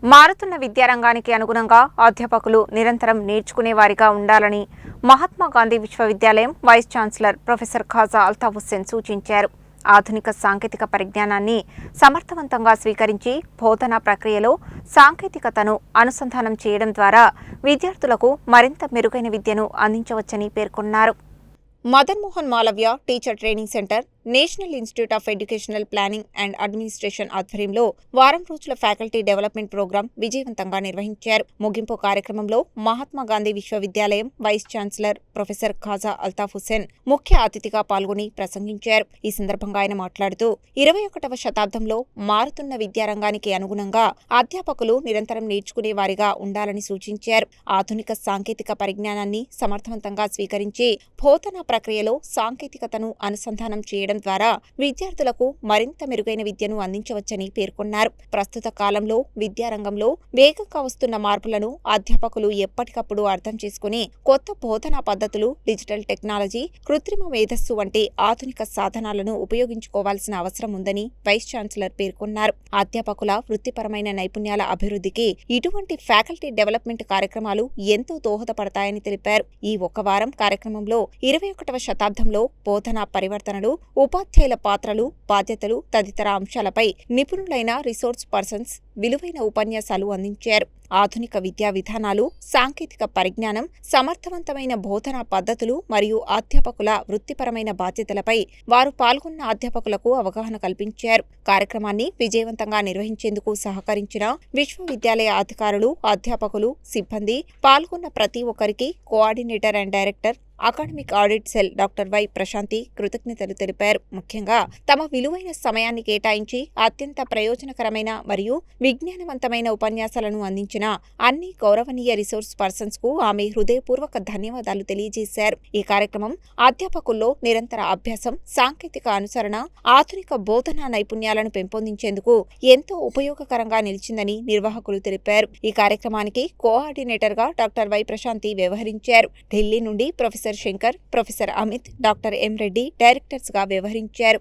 మారుతున్న విద్యారంగానికి అనుగుణంగా అధ్యాపకులు నిరంతరం నేర్చుకునేవారిగా ఉండాలని మహాత్మా గాంధీ విశ్వవిద్యాలయం vice chancellor professor Khaja Altaf Hussain సూచించారు. ఆధునిక సాంకేతిక పరిజ్ఞానాన్ని సమర్థవంతంగా స్వీకరించి బోధనా ప్రక్రియలో సాంకేతికతను అనుసంధానం చేయడం ద్వారా విద్యార్థులకు మరింత మెరుగైన విద్యను అందించవచ్చని పేర్కొన్నారు. Madan Mohan Malaviya teacher training centre, national institute of educational planning and administration ఆధ్వర్యంలో వారం రోజుల ఫ్యాకల్టీ డెవలప్మెంట్ ప్రోగ్రాం విజయవంతంగా నిర్వహించారు. ముగింపు కార్యక్రమంలో మహాత్మా గాంధీ విశ్వవిద్యాలయం vice chancellor professor Khaja Altaf Hussain ముఖ్య అతిథిగా పాల్గొని ప్రసంగించారు. ఈ సందర్భంగా ఆయన మాట్లాడుతూ 21వ శతాబ్దంలో మారుతున్న విద్యారంగానికి అనుగుణంగా అధ్యాపకులు నిరంతరం నేర్చుకునేవారిగా ఉండాలని సూచించారు. ఆధునిక సాంకేతిక పరిజ్ఞానాన్ని సమర్థవంతంగా స్వీకరించి బోధనా ప్రక్రియలో సాంకేతికతను అనుసంధానం చేయడం ద్వారా విద్యార్థులకు మరింత మెరుగైన విద్యను అందించవచ్చని పేర్కొన్నారు. ప్రస్తుత కాలంలో విద్యారంగంలో వేగంగా వస్తున్న మార్పులను అధ్యాపకులు ఎప్పటికప్పుడు అర్థం చేసుకుని కొత్త బోధనా పద్ధతులు, డిజిటల్ టెక్నాలజీ, కృత్రిమ మేధస్సు వంటి ఆధునిక సాధనాలను ఉపయోగించుకోవాల్సిన అవసరం ఉందని వైస్ ఛాన్సలర్ పేర్కొన్నారు. అధ్యాపకుల వృత్తిపరమైన నైపుణ్యాల అభివృద్ధికి ఇటువంటి ఫ్యాకల్టీ డెవలప్మెంట్ కార్యక్రమాలు ఎంతో దోహదపడతాయని తెలిపారు. ఈ ఒక వారం కార్యక్రమంలో 21వ శతాబ్దంలో బోధనా పరివర్తనలు, ఉపాధ్యాయుల పాత్రలు, బాధ్యతలు తదితర అంశాలపై నిపుణులైన రిసోర్స్ పర్సన్స్ విలువైన ఉపన్యాసాలు అందించారు. ఆధునిక విద్యా విధానాలు, సాంకేతిక పరిజ్ఞానం, సమర్థవంతమైన బోధనా పద్ధతులు మరియు అధ్యాపకుల వృత్తిపరమైన బాధ్యతలపై వారు పాల్గొన్న అధ్యాపకులకు అవగాహన కల్పించారు. కార్యక్రమాన్ని విజయవంతంగా నిర్వహించేందుకు సహకరించిన విశ్వవిద్యాలయ అధికారులు, అధ్యాపకులు, సిబ్బంది, పాల్గొన్న ప్రతి ఒక్కరికి coordinator and director, academic audit cell doctor Y Prashanthi కృతజ్ఞతలు తెలిపారు. ముఖ్యంగా తమ విలువైన సమయాన్ని కేటాయించి అత్యంత ప్రయోజనకరమైన మరియు విజ్ఞానవంతమైన ఉపన్యాసాలను అందించిన అన్ని గౌరవనీయ రిసోర్స్ పర్సన్స్ కు ఆమె హృదయపూర్వక ధన్యవాదాలు తెలియజేశారు. ఈ కార్యక్రమం అధ్యాపకుల్లో నిరంతర అభ్యాసం, సాంకేతిక అనుసరణ, ఆధునిక బోధనా నైపుణ్యాలను పెంపొందించేందుకు ఎంతో ఉపయోగకరంగా నిలిచిందని నిర్వాహకులు తెలిపారు. ఈ కార్యక్రమానికి కోఆర్డినేటర్ గా డాక్టర్ వై ప్రశాంతి వ్యవహరించారు. ఢిల్లీ నుండి professor Shankar, professor Amit, doctor M Reddy directors గా వ్యవహరించారు.